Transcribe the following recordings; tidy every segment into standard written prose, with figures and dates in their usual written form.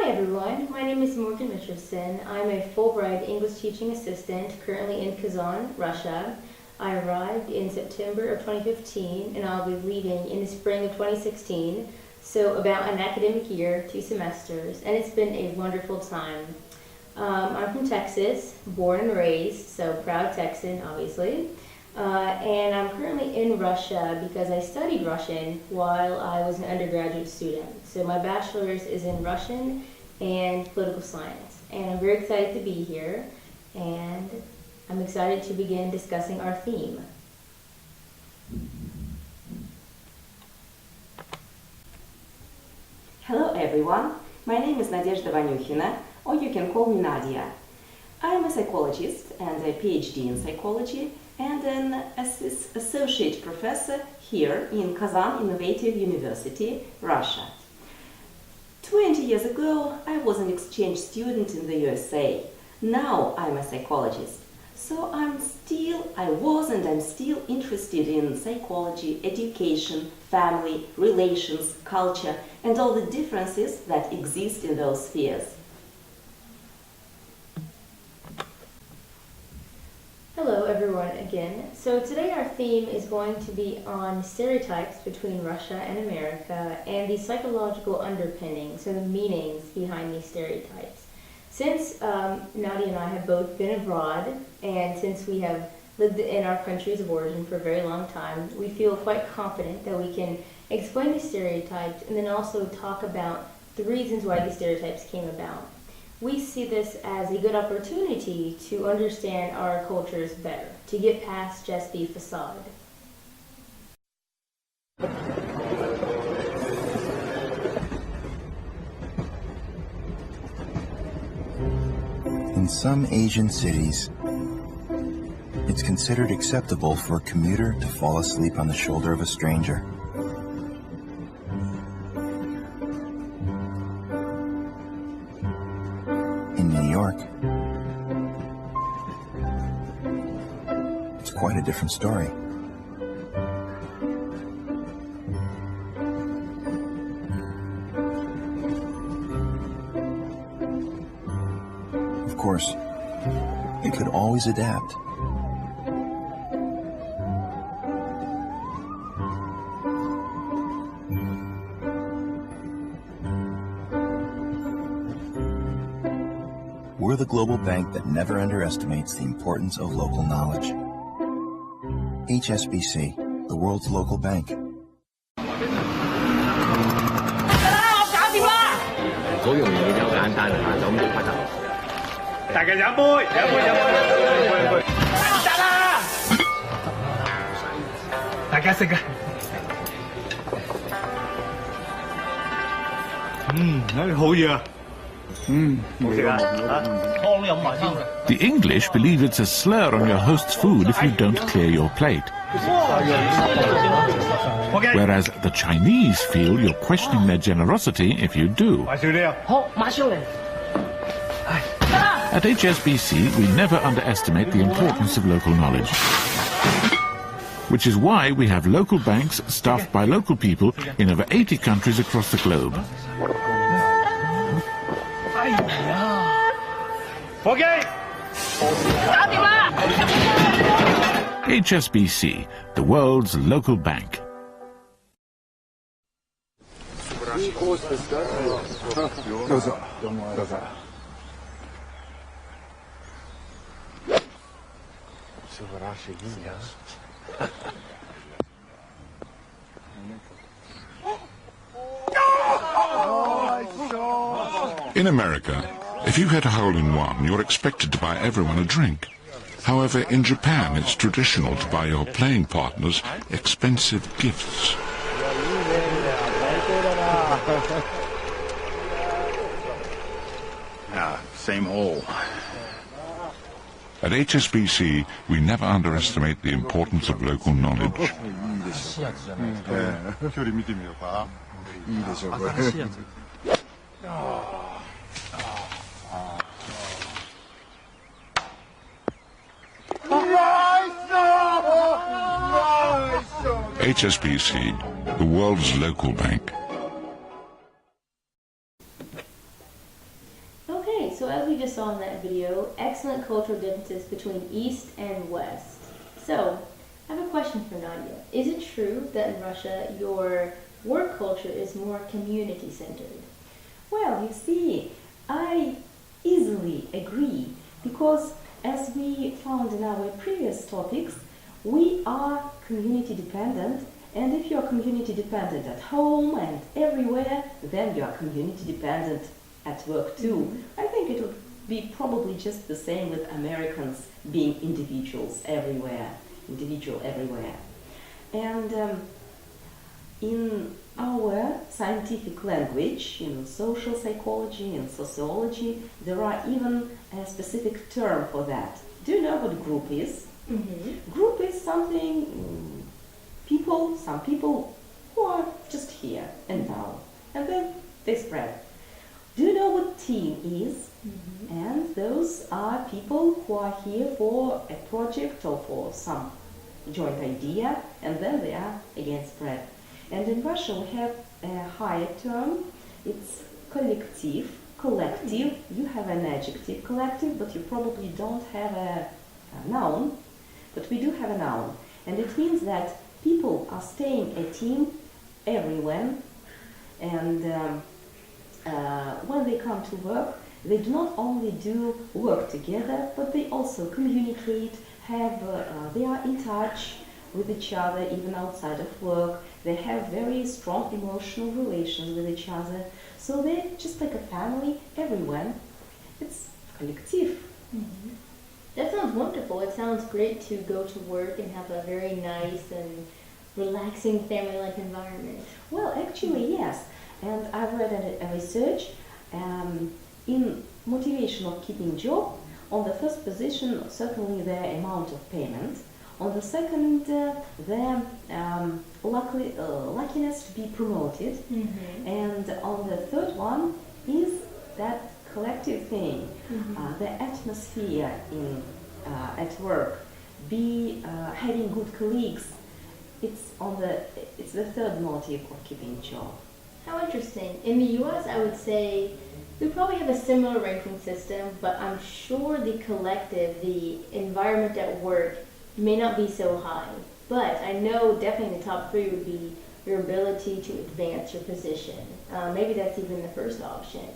Hi everyone, my name is Morgan Richardson. I'm a Fulbright English teaching assistant currently in Kazan, Russia. I arrived in September of 2015 and I'll be leaving in the spring of 2016, so about an academic year, 2 semesters, and it's been a wonderful time. I'm from Texas, born and raised, so proud Texan, obviously. And I'm currently in Russia because I studied Russian while I was an undergraduate student. So my bachelor's is in Russian and political science. And I'm very excited to be here, and I'm excited to begin discussing our theme. Hello everyone, my name is Nadezhda Vanyukhina, or you can call me Nadia. I am a psychologist and a PhD in psychology and an associate professor here in Kazan Innovative University, Russia. 20 years ago, I was an exchange student in the USA. Now I'm a psychologist. So I'm still interested in psychology, education, family, relations, culture, and all the differences that exist in those spheres. Hello everyone again. So today our theme is going to be on stereotypes between Russia and America and the psychological underpinnings and the meanings behind these stereotypes. Since Nadia and I have both been abroad, and since we have lived in our countries of origin for a very long time, we feel quite confident that we can explain these stereotypes and then also talk about the reasons why these stereotypes came about. We see this as a good opportunity to understand our cultures better, to get past just the facade. In some Asian cities, it's considered acceptable for a commuter to fall asleep on the shoulder of a stranger. In New York, it's quite a different story. Of course, it could always adapt. We're the global bank that never underestimates the importance of local knowledge. HSBC, the world's local bank. The English believe it's a slur on your host's food if you don't clear your plate. Whereas the Chinese feel you're questioning their generosity if you do. At HSBC, we never underestimate the importance of local knowledge. Which is why we have local banks staffed by local people in over 80 countries across the globe. HSBC, the world's local bank. In America, if you hit a hole-in-one, you're expected to buy everyone a drink. However, in Japan, it's traditional to buy your playing partners expensive gifts. Same hole. At HSBC, we never underestimate the importance of local knowledge. HSBC, the world's local bank. so as we just saw in that video, excellent cultural differences between East and West. So, I have a question for Nadia. Is it true that in Russia your work culture is more community-centered? Well, you see, I easily agree because as we found in our previous topics, we are community dependent, and if you are community dependent at home and everywhere, then you are community dependent at work too. I think it would be probably just the same with Americans being individual everywhere. And in our scientific language, in social psychology and sociology, there are even a specific term for that. Do you know what group is? Group is something, some people who are just here and now, and then they spread. Do you know what team is? And those are people who are here for a project or for some joint idea, and then they are again spread. And in Russia we have a higher term, it's collective. You have an adjective, collective, but you probably don't have a noun, but we do have a noun. And it means that people are staying a team everywhere, and when they come to work, they do not only do work together, but they also communicate, they are in touch with each other even outside of work. They have very strong emotional relations with each other. So they're just like a family everywhere. It's collective. That sounds wonderful. It sounds great to go to work and have a very nice and relaxing family-like environment. Well, actually, yes. And I've read a research in motivation of keeping job. On the first position, certainly the amount of payment. On the second, the luckiness to be promoted. And on the third one is that collective thing, the atmosphere at work, having good colleagues. It's the third motive of keeping job. How interesting. In the US, I would say we probably have a similar ranking system, but I'm sure the collective, the environment at work, may not be so high. But I know definitely the top three would be your ability to advance your position. Maybe that's even the first option,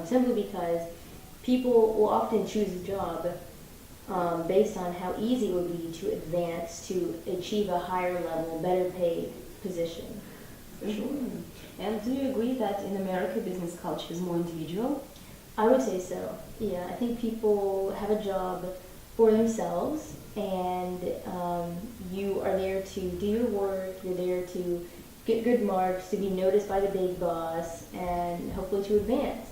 simply because people will often choose a job based on how easy it would be to advance, to achieve a higher level, better paid position. For sure. And do you agree that in America business culture is more individual? I would say so. Yeah, I think people have a job for themselves, and you are there to do your work. You're there to get good marks, to be noticed by the big boss, and hopefully to advance.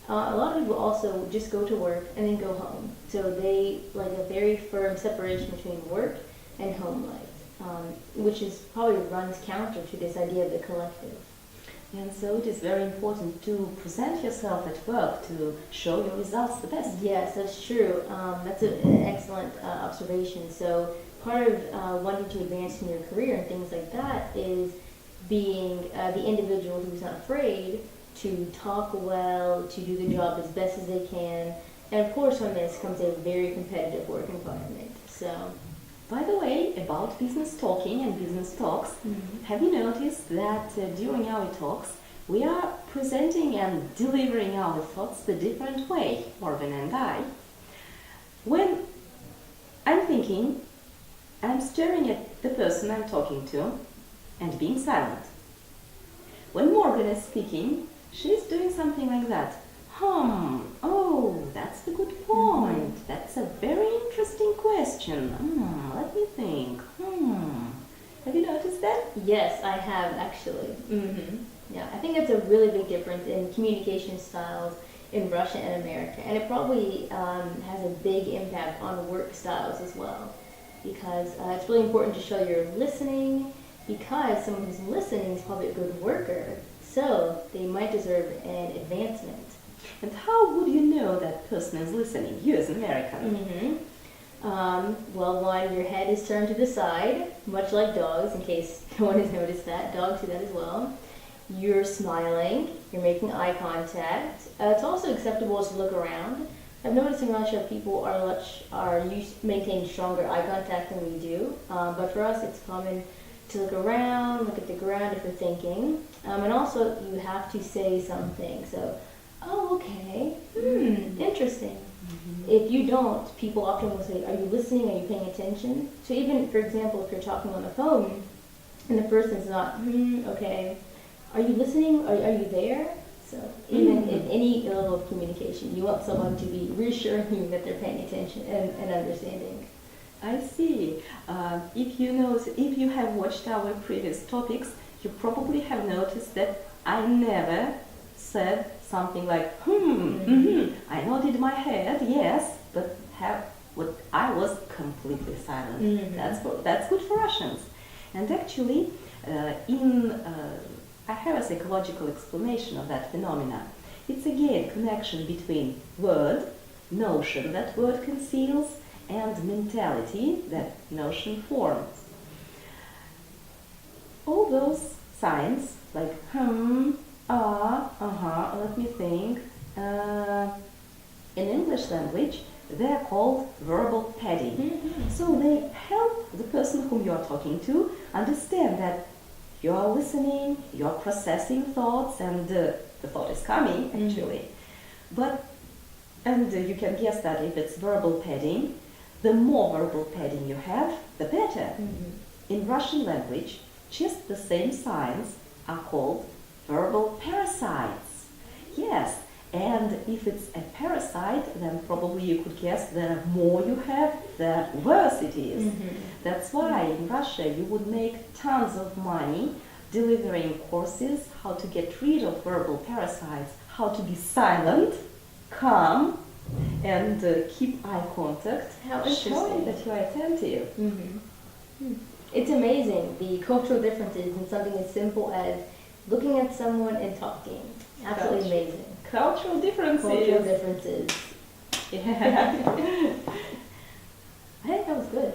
A lot of people also just go to work and then go home. So they like a very firm separation between work and home life, which is probably runs counter to this idea of the collective. And so it is very important to present yourself at work, to show your results the best. Yes, that's true. That's an excellent observation. So part of wanting to advance in your career and things like that is being the individual who's not afraid to talk well, to do the job as best as they can. And of course from this comes a very competitive work environment. So, by the way, about business talking and business talks, have you noticed that during our talks we are presenting and delivering our thoughts the different way, Morgan and I? When I'm thinking, I'm staring at the person I'm talking to and being silent. When Morgan is speaking, she's doing something like that. Oh, that's a good point. That's a very interesting question. Let me think. Have you noticed that? yes, I have actually. Yeah, I think that's a really big difference in communication styles in Russia and America, and it probably has a big impact on work styles as well, because it's really important to show you're listening, because someone who's listening is probably a good worker, so they might deserve an advancement. And how would you know that person is listening, you as an American? Well, one, your head is turned to the side, much like dogs, in case no one has noticed that. Dogs do that as well. you're smiling, you're making eye contact. It's also acceptable to look around. I've noticed in Russia people are maintain stronger eye contact than we do, but for us it's common to look around, look at the ground if you're thinking, and also you have to say something. So, oh, okay, interesting. If you don't, people often will say, are you listening, are you paying attention? So even, for example, if you're talking on the phone and the person's not, okay, are you listening, are you there? So even in any level of communication, you want someone to be reassuring you that they're paying attention and understanding. I see. If you have watched our previous topics, you probably have noticed that I never said something like, I nodded my head, yes, but I was completely silent. That's good for Russians. And actually, I have a psychological explanation of that phenomena. It's again connection between word, notion that word conceals, and mentality that notion forms. All those signs like let me think, in English language they're called verbal padding. So they help the person whom you are talking to understand that you are listening, you are processing thoughts, and the thought is coming actually. And you can guess that if it's verbal padding, the more verbal padding you have, the better. In Russian language, just the same signs are called verbal parasites. Yes, and if it's a parasite, then probably you could guess the more you have, the worse it is. That's why in Russia you would make tons of money delivering courses how to get rid of verbal parasites, how to be silent, calm, and keep eye contact, showing that you are attentive. It's amazing, the cultural differences in something as simple as looking at someone and talking. Absolutely amazing. Cultural differences. Cultural differences. Yeah. I think that was good.